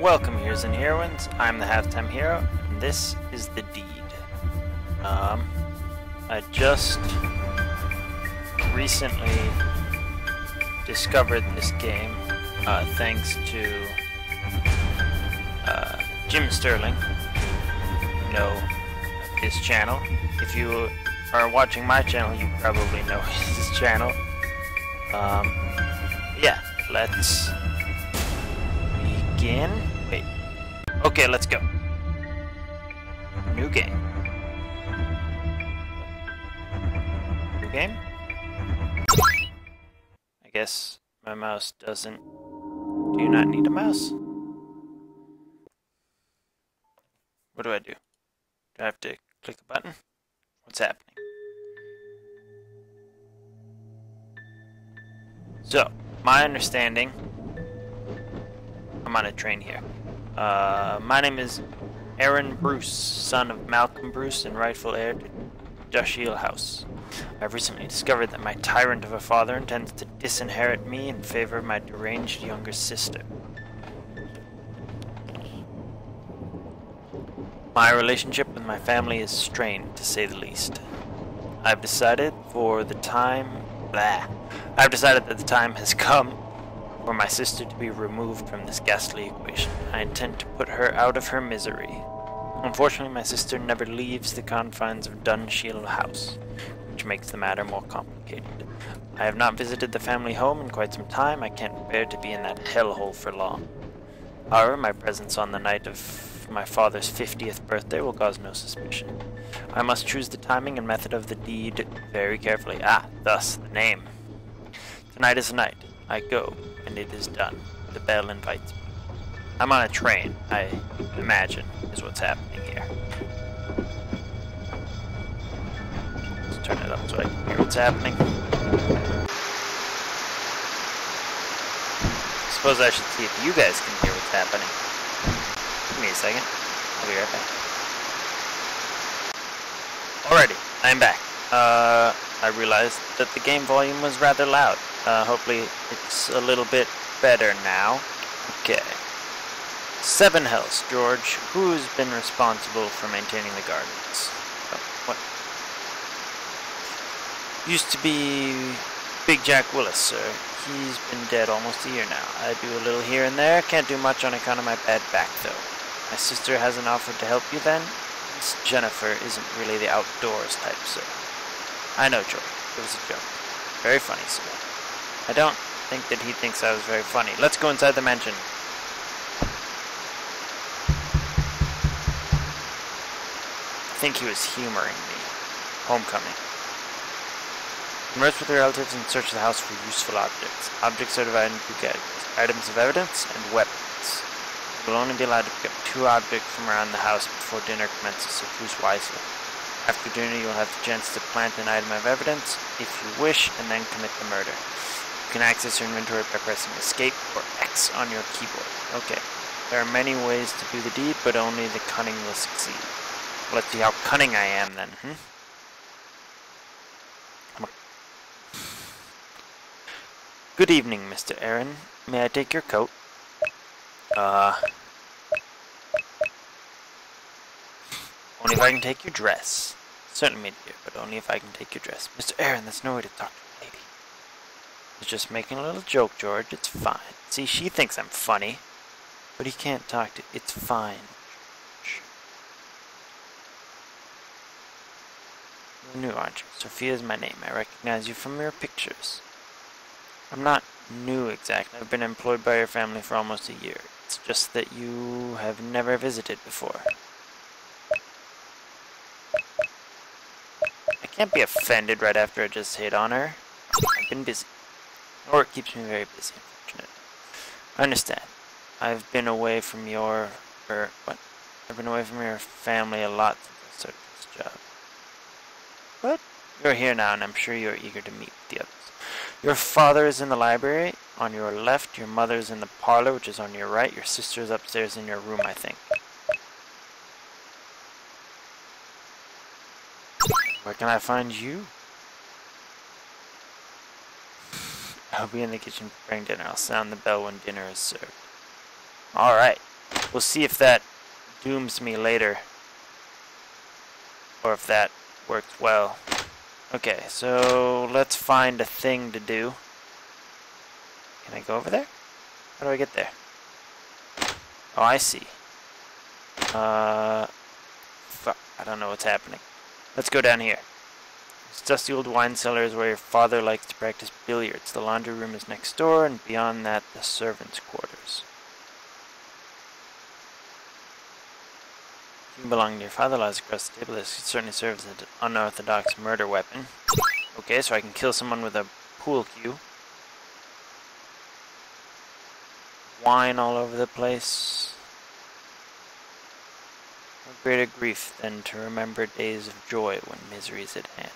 Welcome, heroes and heroines. I'm the halftime hero, and this is the deed. I just recently discovered this game thanks to Jim Sterling. You know his channel. If you are watching my channel, you probably know his channel. Yeah, let's begin. Wait. Okay, let's go. New game. New game? I guess my mouse doesn't... Do you not need a mouse? What do? Do I have to click a button? What's happening? So, my understanding... I'm on a train here. My name is Aaron Bruce, son of Malcolm Bruce and rightful heir to Dushiel House. I've recently discovered that my tyrant of a father intends to disinherit me in favor of my deranged younger sister. My relationship with my family is strained, to say the least. I've decided that the time has come for my sister to be removed from this ghastly equation. I intend to put her out of her misery. Unfortunately, my sister never leaves the confines of Dushiel House, which makes the matter more complicated. I have not visited the family home in quite some time. I can't bear to be in that hellhole for long. However, my presence on the night of my father's 50th birthday will cause no suspicion. I must choose the timing and method of the deed very carefully. Thus the name. Tonight is the night. I go, and it is done. The bell invites me. I'm on a train, I imagine, is what's happening here. Let's turn it up so I can hear what's happening. I suppose I should see if you guys can hear what's happening. Give me a second. I'll be right back. Alrighty, I'm back. I realized that the game volume was rather loud. Hopefully it's a little bit better now. Okay. 7 hells, George. Who's been responsible for maintaining the gardens? Oh, what? Used to be Big Jack Willis, sir. He's been dead almost a year now. I do a little here and there. Can't do much on account of my bad back, though. My sister hasn't offered to help you, then? Miss Jennifer isn't really the outdoors type, sir. I know, George. It was a joke. Very funny, sir. I don't think that he thinks I was very funny. Let's go inside the mansion. I think he was humoring me. Homecoming. Converse with your relatives and search the house for useful objects. Objects are divided into 2 categories: items of evidence and weapons. You will only be allowed to pick up 2 objects from around the house before dinner commences, so choose wisely. After dinner, you will have the chance to plant an item of evidence, if you wish, and then commit the murder. You can access your inventory by pressing Escape or X on your keyboard. Okay. There are many ways to do the deed, but only the cunning will succeed. Let's see how cunning I am, then, Good evening, Mr. Aaron. May I take your coat? Only if I can take your dress. Certainly, dear, but only if I can take your dress. Mr. Aaron, that's no way to talk to a lady. I was just making a little joke, George. It's fine. See, she thinks I'm funny, but he can't talk to... It's fine, George. You're new, aren't you? Sophia's my name. I recognize you from your pictures. I'm not new exactly. I've been employed by your family for almost a year. It's just that you have never visited before. I can't be offended right after I just hit on her. I've been busy. Or it keeps me very busy, unfortunately. I understand. I've been away from your... I've been away from your family a lot since I started this job. But you're here now, and I'm sure you're eager to meet the others. Your father is in the library, on your left. Your mother is in the parlor, which is on your right. Your sister is upstairs in your room, I think. Where can I find you? I'll be in the kitchen preparing dinner. I'll sound the bell when dinner is served. Alright. We'll see if that dooms me later. Or if that works well. Okay, so let's find a thing to do. Can I go over there? How do I get there? Oh, I see. Fuck, I don't know what's happening. Let's go down here. This dusty old wine cellar is where your father likes to practice billiards. The laundry room is next door, and beyond that, the servants' quarters. You belong to your father lies across the table. This certainly serves as an unorthodox murder weapon. Okay, so I can kill someone with a pool cue. Wine all over the place. What greater grief than to remember days of joy when misery is at hand.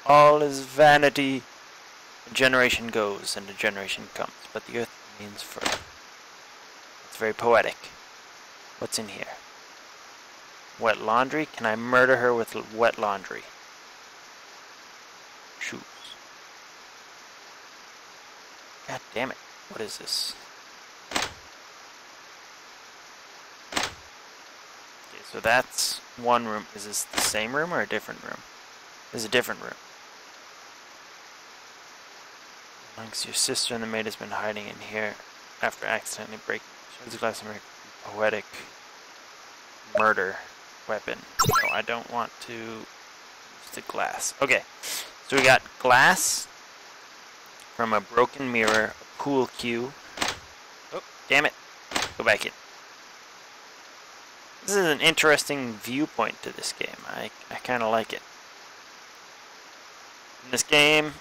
All is vanity. A generation goes and a generation comes, but the earth remains forever. It's very poetic. What's in here? Wet laundry? Can I murder her with wet laundry? Shoes. God damn it. What is this? Okay, so that's one room. Is this the same room or a different room? This is a different room. Amongst your sister and the maid has been hiding in here after accidentally breaking. Shows the glass and poetic murder weapon. No, I don't want to use the glass. Okay, so we got glass from a broken mirror, a pool cue. Oh, damn it. Go back in. This is an interesting viewpoint to this game. I kind of like it. In this game,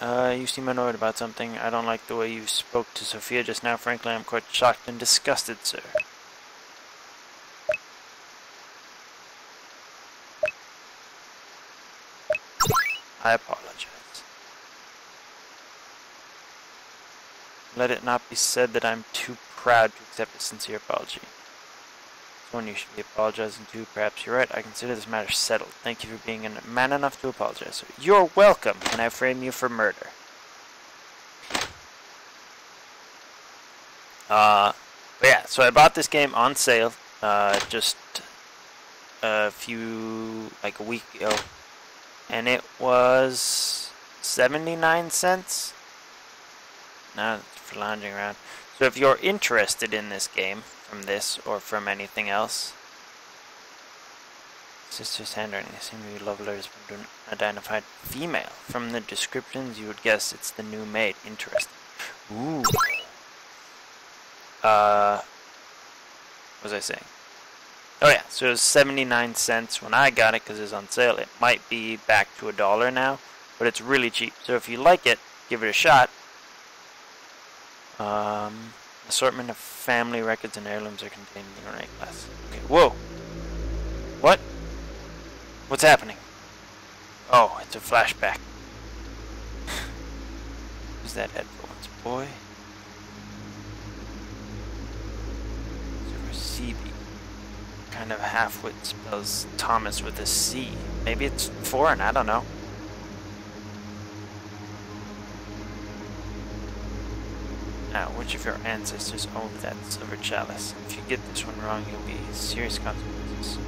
you seem annoyed about something. I don't like the way you spoke to Sophia just now. Frankly, I'm quite shocked and disgusted, sir. I apologize. Let it not be said that I'm too proud to accept a sincere apology. Someone you should be apologizing to. Perhaps you're right. I consider this matter settled. Thank you for being a man enough to apologize, sir. You're welcome. Can I frame you for murder? But yeah, so I bought this game on sale, just a week ago, and it was 79 cents. Now for lounging around. So if you're interested in this game, from this or from anything else, sister's handwriting seems to be love letters from an identified female. From the descriptions, you would guess it's the new maid. Interesting. Ooh. What was I saying? Oh yeah, so it was 79 cents when I got it because it was on sale. It might be back to $1 now, but it's really cheap. So if you like it, give it a shot. Assortment of family records and heirlooms are contained in the ornate glass. Okay, whoa! What? What's happening? Oh, it's a flashback. Who's that headphones, boy? CB. Kind of half-wit spells Thomas with a C. Maybe it's foreign, I don't know. Now, which of your ancestors owned that silver chalice? If you get this one wrong, you'll be serious consequences.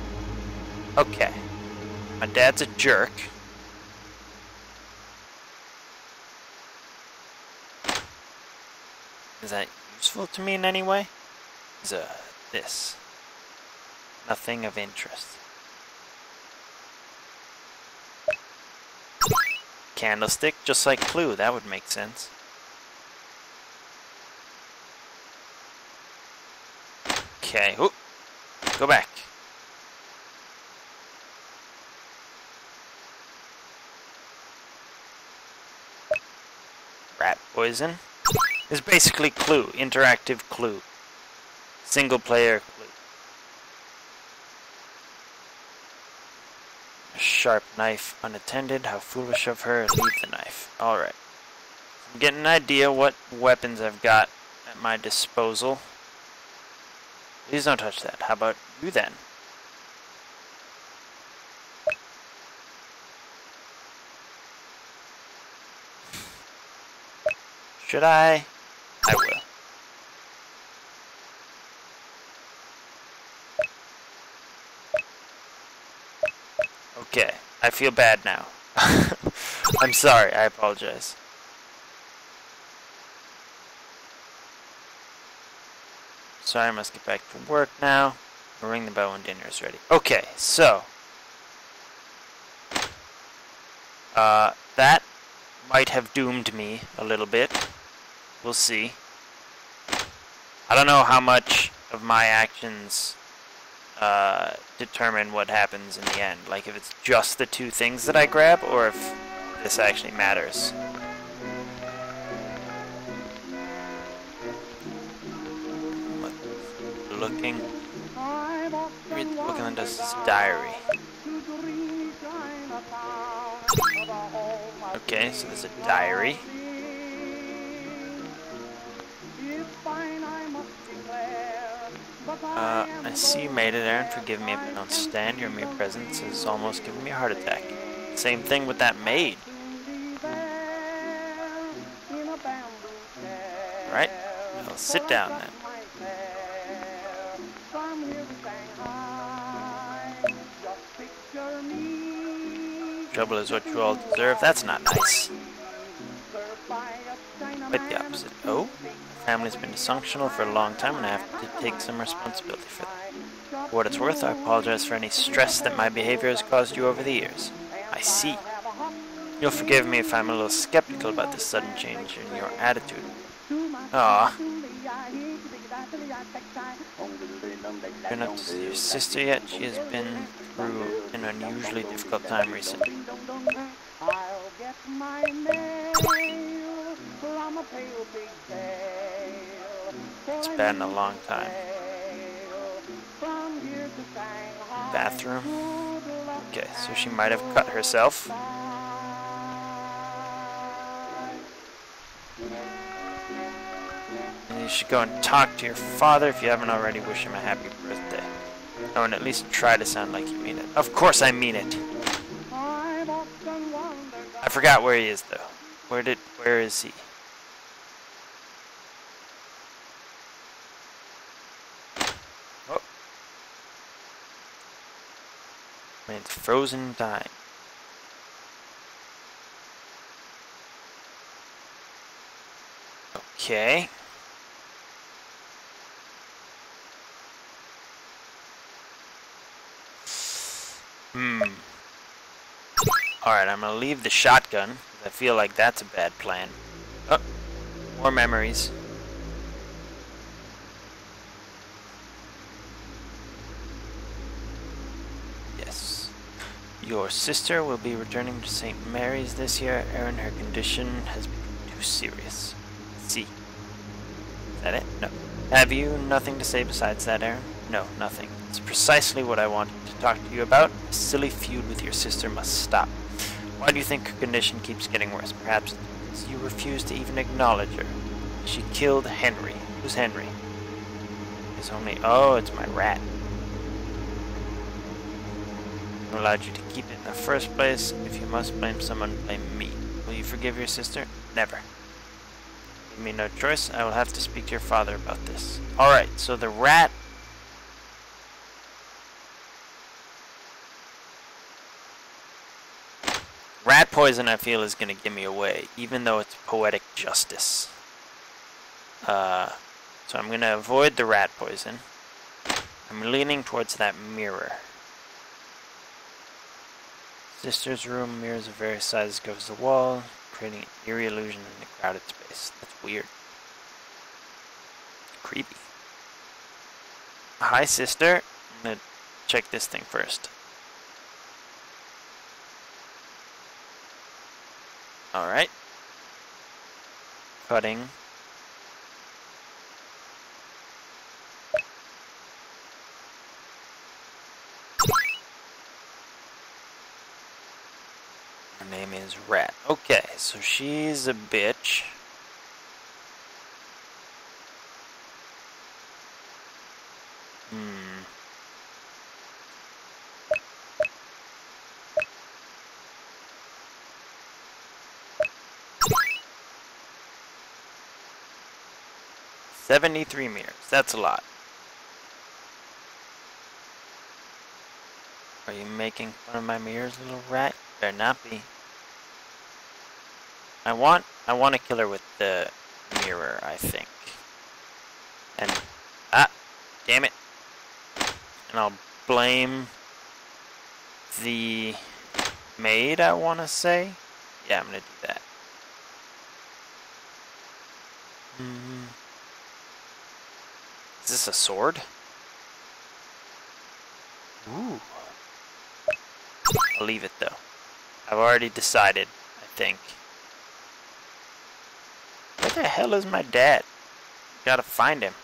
Okay. My dad's a jerk. Is that useful to me in any way? Is this. Nothing of interest. Candlestick, just like Clue, that would make sense. Okay, ooh, go back. Rat poison. It's basically Clue, interactive Clue. Single player Clue. A sharp knife unattended. How foolish of her. Leave the knife. Alright. I'm getting an idea what weapons I've got at my disposal. Please don't touch that. How about you then? Should I? I will. Okay, I feel bad now. I'm sorry, I apologize. Sorry, I must get back to work now. I'll ring the bell when dinner is ready. Okay, so that might have doomed me a little bit. We'll see. I don't know how much of my actions determine what happens in the end. Like if it's just the two things that I grab, or if this actually matters. Looking at this diary. Okay, so there's a diary. I see you made it, Aaron. Forgive me if I don't stand. Your mere presence has almost given me a heart attack. Same thing with that maid. Alright, I'll sit down then. Trouble is what you all deserve. That's not nice. Quite the opposite. Oh? My family's been dysfunctional for a long time and I have to take some responsibility for that. For what it's worth, I apologize for any stress that my behavior has caused you over the years. I see. You'll forgive me if I'm a little skeptical about this sudden change in your attitude. Ah. Been up to see your sister yet? She has been through an unusually difficult time recently. It's been a long time. Bathroom. Okay, so she might have cut herself. And you should go and talk to your father if you haven't already. Wish him a happy birthday. Oh, and at least try to sound like you mean it. Of course I mean it. I forgot where he is though. Where is he? Oh. It's frozen time. Okay. Alright, I'm gonna leave the shotgun, because I feel like that's a bad plan. Oh, more memories. Yes. Your sister will be returning to St. Mary's this year. Erin, her condition has become too serious. See. Is that it? No. Have you nothing to say besides that, Aaron? No, nothing. It's precisely what I wanted to talk to you about. A silly feud with your sister must stop. Why do you think her condition keeps getting worse? Perhaps it's because you refuse to even acknowledge her. She killed Henry. Who's Henry? It's only... Oh, it's my rat. I allowed you to keep it in the first place. If you must blame someone, blame me. Will you forgive your sister? Never. Give me no choice. I will have to speak to your father about this. Alright, so the rat... Rat poison, I feel, is going to give me away, even though it's poetic justice. So I'm going to avoid the rat poison. I'm leaning towards that mirror. Sister's room, mirrors of various sizes go to the wall, creating an eerie illusion in a crowded space. That's weird. Creepy. Hi, sister. I'm going to check this thing first. Alright. Cutting. Her name is Rat. Okay, so she's a bitch. Hmm. $73 mirrors. That's a lot. Are you making fun of my mirrors, little rat? Better not be. I want to kill her with the mirror, I think. And damn it. And I'll blame the maid, I want to say. Yeah, I'm gonna do that. Is this a sword? Ooh. I'll leave it though. I've already decided, I think. Where the hell is my dad? Gotta find him.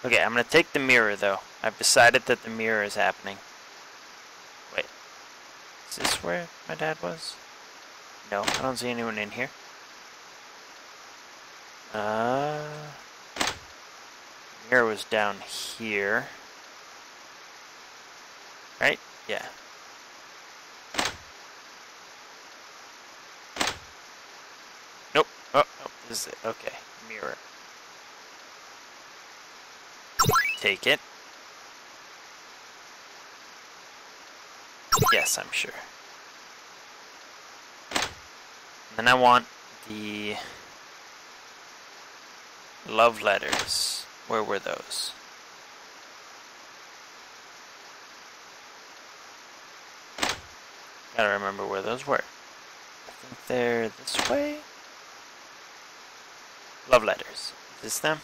Okay, I'm gonna take the mirror though. I've decided that the mirror is happening. Wait. Is this where my dad was? No, I don't see anyone in here. Mirror was down here. Right? Yeah. Nope. Oh, this is it. Okay. Mirror. Take it. Yes, I'm sure. And then I want the love letters. Where were those? Gotta remember where those were. I think they're this way. Love letters. Is this them?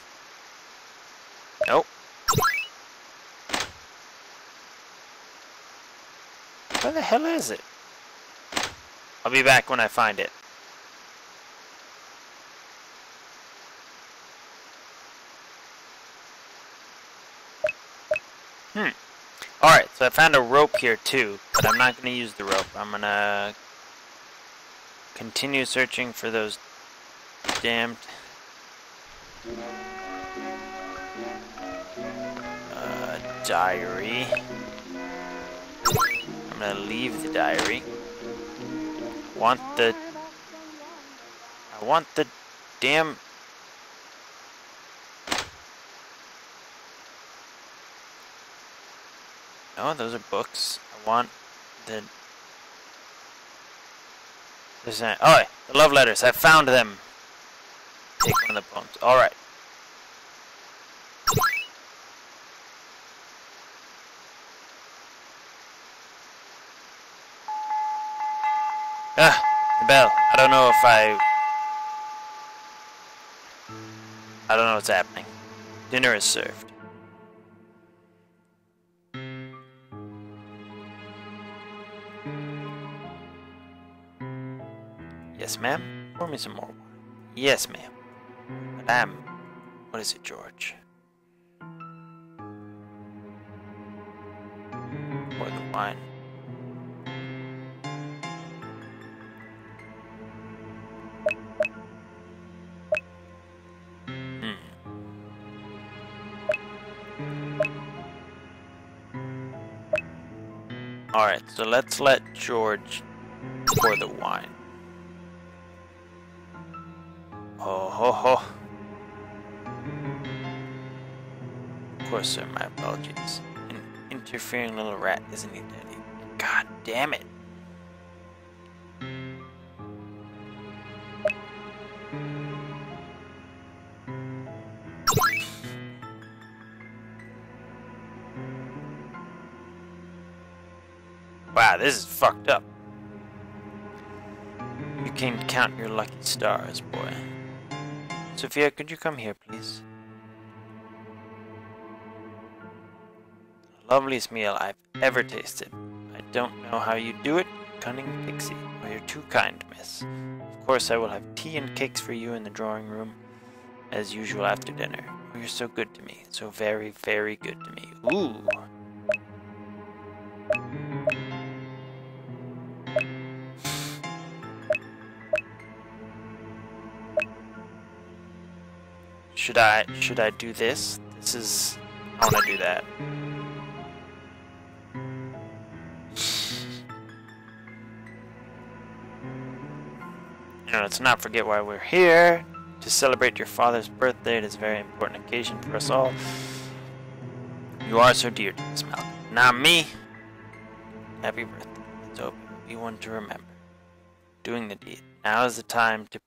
Nope. Where the hell is it? I'll be back when I find it. Alright, so I found a rope here too, but I'm not going to use the rope. I'm going to continue searching for those damned diary. I'm going to leave the diary. I want the damn... No, those are books. I want the... Oh, the love letters. I found them. Take one of the poems. Alright. The bell. I don't know if I don't know what's happening. Dinner is served. Yes, ma'am. Pour me some more water. Yes, ma'am. Madame. What is it, George? Pour the wine. Alright, so let's let George pour the wine. Oh ho ho. Of course, sir, my apologies. An interfering little rat, isn't he, Daddy? God damn it. Wow, this is fucked up. You can count your lucky stars, boy. Sophia, could you come here, please? The loveliest meal I've ever tasted. I don't know how you do it, cunning pixie. Oh, you're too kind, miss. Of course, I will have tea and cakes for you in the drawing room, as usual after dinner. Oh, you're so good to me. So very, very good to me. Ooh. Should I do this? This is... I want to do that. You know, let's not forget why we're here. To celebrate your father's birthday. It is a very important occasion for us all. You are so dear to us, Malcolm. Not me. Happy birthday. Let's hope you'll be one to remember. Doing the deed. Now is the time to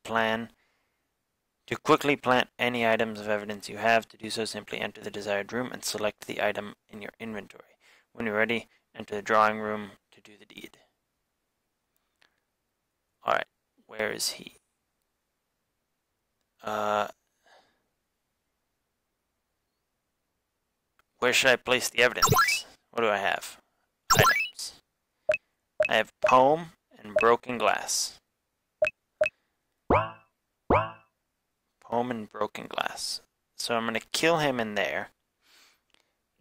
quickly plant any items of evidence you have. To do so, simply enter the desired room and select the item in your inventory. When you're ready, enter the drawing room to do the deed. Alright, where is he? Where should I place the evidence? What do I have? Items. I have poem and broken glass. Poem and broken glass. So I'm going to kill him in there.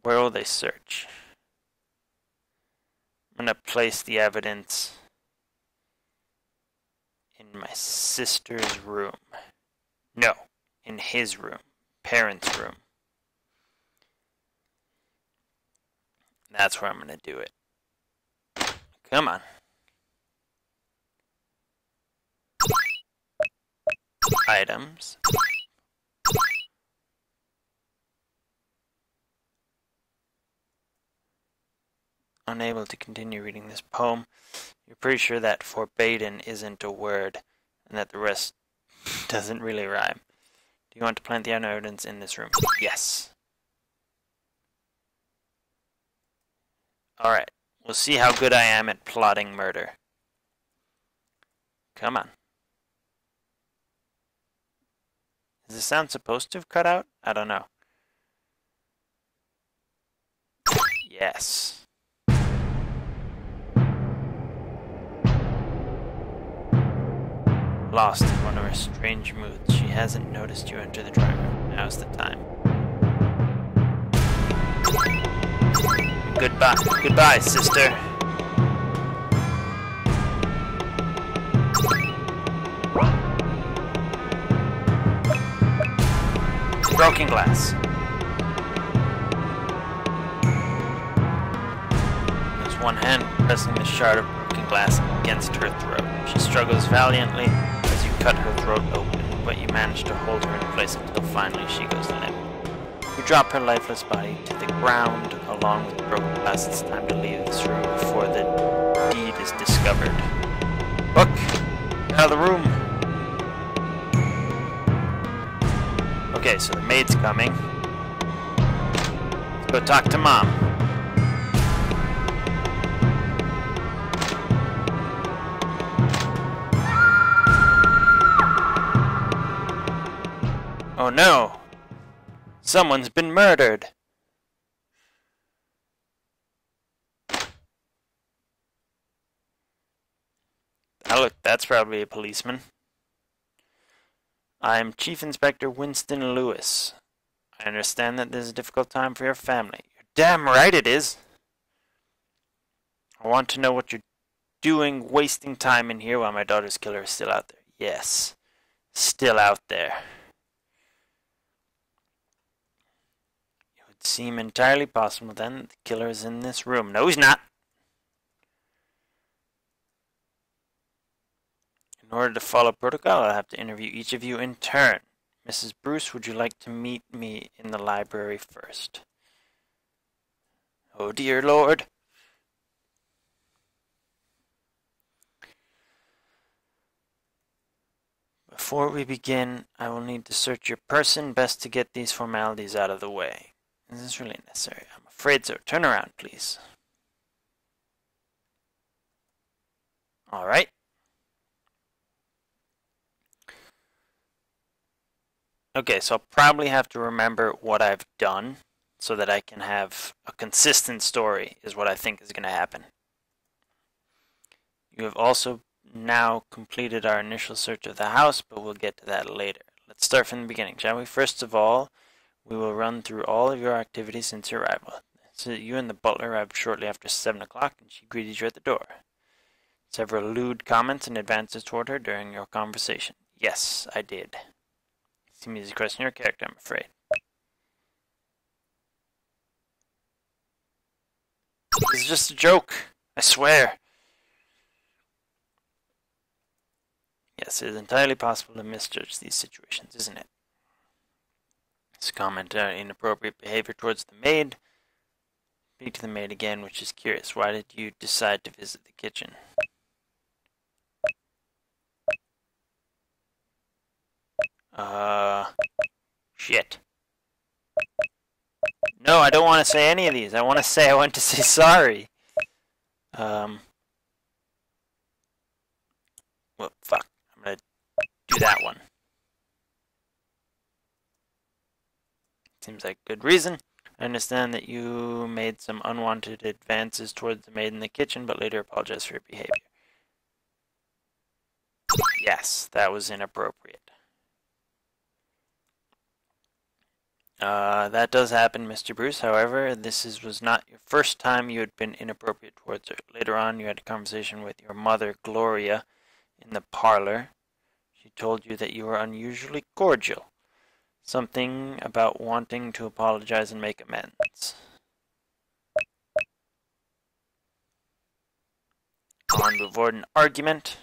Where will they search? I'm going to place the evidence in my sister's room. No, in his room. Parents' room. That's where I'm going to do it. Come on. Items. Unable to continue reading this poem. You're pretty sure that forbidden isn't a word, and that the rest doesn't really rhyme. Do you want to plant the evidence in this room? Yes. Alright, we'll see how good I am at plotting murder. Come on. Is the sound supposed to have cut out? I don't know. Yes. Lost in one of her strange moods, she hasn't noticed you enter the drawing room. Now's the time. Goodbye. Goodbye, sister. Broken glass. There's one hand pressing the shard of broken glass against her throat. She struggles valiantly as you cut her throat open, but you manage to hold her in place until finally she goes limp. You drop her lifeless body to the ground along with the broken glass. It's time to leave this room before the deed is discovered. Look! Get out of the room! Okay, so the maid's coming. Let's go talk to Mom. Oh no! Someone's been murdered! Oh look, that's probably a policeman. I'm Chief Inspector Winston Lewis. I understand that this is a difficult time for your family. You're damn right it is! I want to know what you're doing wasting time in here while my daughter's killer is still out there. Yes, still out there. It would seem entirely possible then that the killer is in this room. No, he's not! In order to follow protocol, I'll have to interview each of you in turn. Mrs. Bruce, would you like to meet me in the library first? Oh dear Lord. Before we begin, I will need to search your person, best to get these formalities out of the way. Is this really necessary? I'm afraid so. Turn around, please. Alright. Okay, so I'll probably have to remember what I've done so that I can have a consistent story is what I think is going to happen. You have also now completed our initial search of the house, but we'll get to that later. Let's start from the beginning, shall we? First of all, we will run through all of your activities since your arrival. So you and the butler arrived shortly after 7 o'clock, and she greeted you at the door. Several lewd comments and advances toward her during your conversation. Yes, I did. Seems to question your character, I'm afraid. This is just a joke, I swear. Yes, it is entirely possible to misjudge these situations, isn't it? This comment on inappropriate behavior towards the maid Speak to the maid again, which is curious. Why did you decide to visit the kitchen? Shit. No, I don't want to say any of these. I want to say I went to say sorry. Well, fuck. I'm gonna do that one. Seems like a good reason. I understand that you made some unwanted advances towards the maid in the kitchen, but later apologized for your behavior. Yes, that was inappropriate. That does happen, Mr. Bruce. However, this was not your first time you had been inappropriate towards her. Later on, you had a conversation with your mother, Gloria, in the parlor. She told you that you were unusually cordial. Something about wanting to apologize and make amends. On to avoid an argument.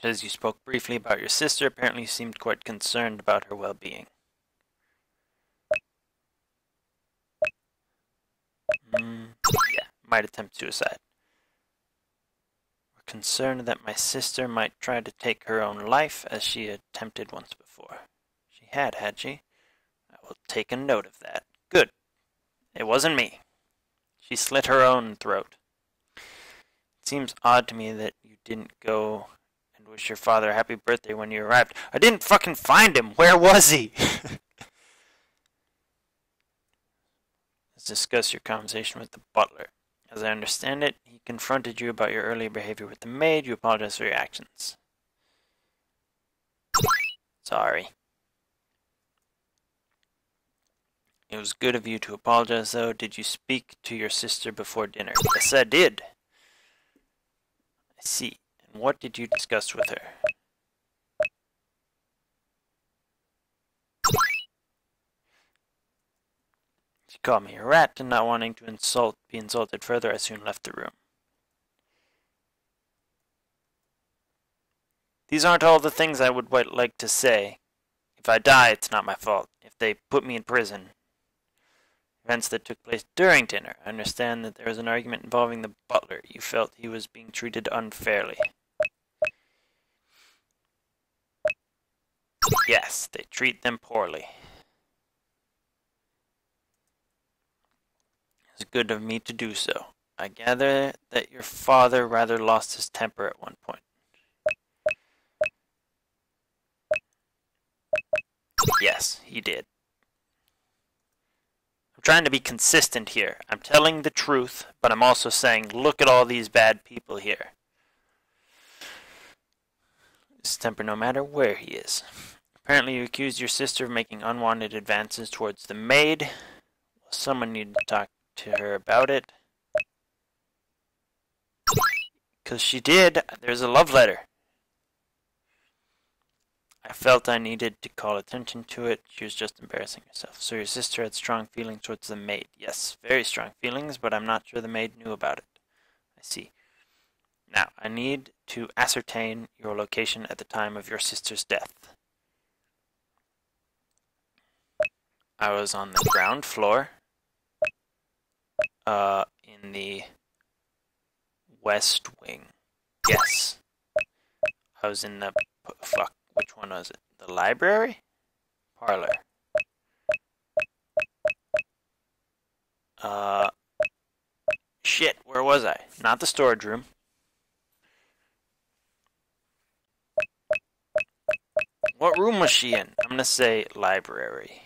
As you spoke briefly about your sister, apparently you seemed quite concerned about her well-being. Yeah, might attempt suicide. We're concerned that my sister might try to take her own life, as she attempted once before. She had she? I will take a note of that. Good. It wasn't me. She slit her own throat. It seems odd to me that you didn't go and wish your father a happy birthday when you arrived. I didn't fucking find him! Where was he? Let's discuss your conversation with the butler. As I understand it, he confronted you about your earlier behavior with the maid. You apologize for your actions. Sorry. It was good of you to apologize, though. Did you speak to your sister before dinner? Yes, I did. I see. And what did you discuss with her? She called me a rat, and not wanting to be insulted further, I soon left the room. These aren't all the things I would quite like to say. If I die, it's not my fault. If they put me in prison. Events that took place during dinner. I understand that there was an argument involving the butler. You felt he was being treated unfairly. Yes, they treat them poorly. It's good of me to do so. I gather that your father rather lost his temper at one point. Yes, he did. I'm trying to be consistent here. I'm telling the truth, but I'm also saying, look at all these bad people here. His temper no matter where he is. Apparently you accused your sister of making unwanted advances towards the maid. Well, someone needed to talk to her about it. Because she did. There's a love letter. I felt I needed to call attention to it. She was just embarrassing herself. So your sister had strong feelings towards the maid. Yes, very strong feelings, but I'm not sure the maid knew about it. I see. Now, I need to ascertain your location at the time of your sister's death. I was on the ground floor, in the west wing. Yes. I was in the, fuck, which one was it? The library? Parlor. Shit, where was I? Not the storage room. What room was she in? I'm gonna say library.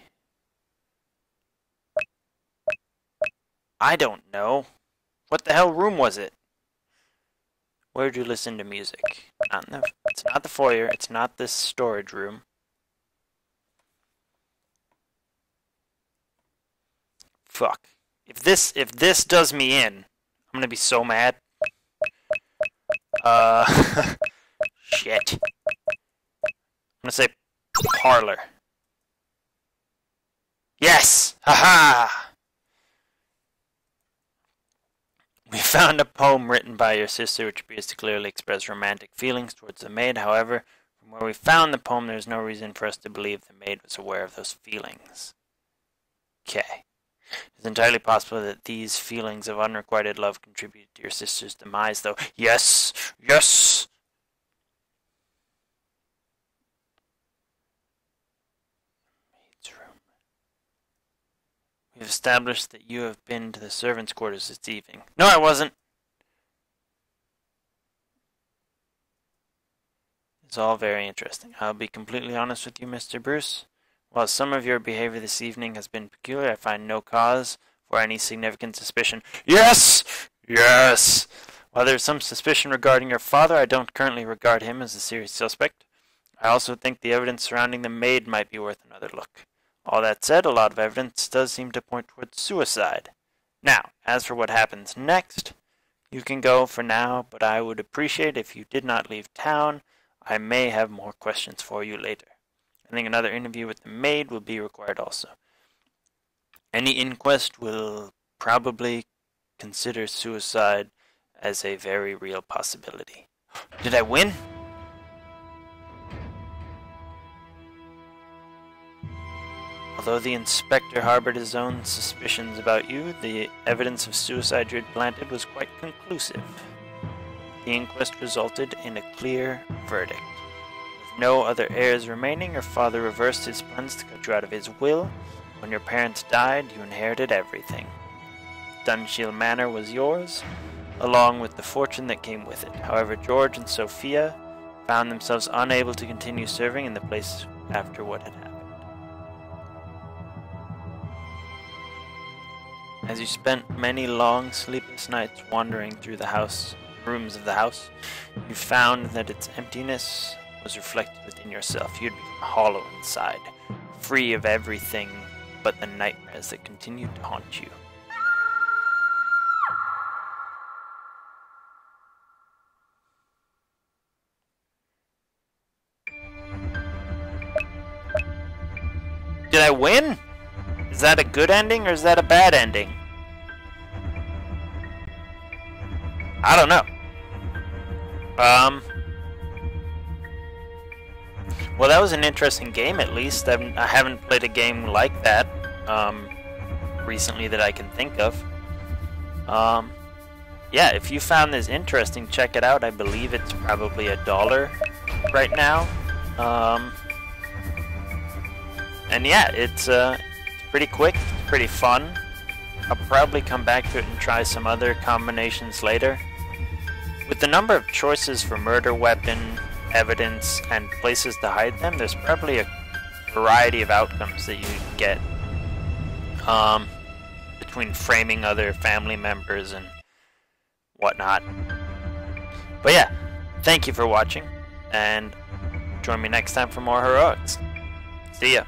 I don't know. What the hell room was it? Where'd you listen to music? It's not the foyer. It's not this storage room. Fuck. If this does me in, I'm gonna be so mad. Shit. I'm gonna say parlor. Yes! Haha! We found a poem written by your sister which appears to clearly express romantic feelings towards the maid. However, from where we found the poem, there is no reason for us to believe the maid was aware of those feelings. Okay. It's entirely possible that these feelings of unrequited love contributed to your sister's demise, though. Yes! Yes! Maid's room. We've established that you have been to the servants' quarters this evening. No, I wasn't! It's all very interesting. I'll be completely honest with you, Mr. Bruce. While some of your behavior this evening has been peculiar, I find no cause for any significant suspicion. Yes! Yes! While there is some suspicion regarding your father, I don't currently regard him as a serious suspect. I also think the evidence surrounding the maid might be worth another look. All that said, a lot of evidence does seem to point towards suicide. Now, as for what happens next, you can go for now, but I would appreciate if you did not leave town. I may have more questions for you later. I think another interview with the maid will be required also. Any inquest will probably consider suicide as a very real possibility. Did I win? Although the inspector harbored his own suspicions about you, the evidence of suicide you had planted was quite conclusive. The inquest resulted in a clear verdict. With no other heirs remaining, your father reversed his plans to cut you out of his will. When your parents died, you inherited everything. Dunshield Manor was yours, along with the fortune that came with it. However, George and Sophia found themselves unable to continue serving in the place after what had happened. As you spent many long, sleepless nights wandering through the rooms of the house, you found that its emptiness was reflected within yourself. You had become hollow inside, free of everything but the nightmares that continued to haunt you. Did I win? Is that a good ending or is that a bad ending? I don't know. Well, that was an interesting game, at least. I haven't played a game like that recently that I can think of. Yeah, if you found this interesting, check it out. I believe it's probably $1 right now. And yeah, it's pretty quick, it's pretty fun. I'll probably come back to it and try some other combinations later. With the number of choices for murder weapon, evidence, and places to hide them, there's probably a variety of outcomes that you can get between framing other family members and whatnot. But yeah, thank you for watching, and join me next time for more heroics. See ya.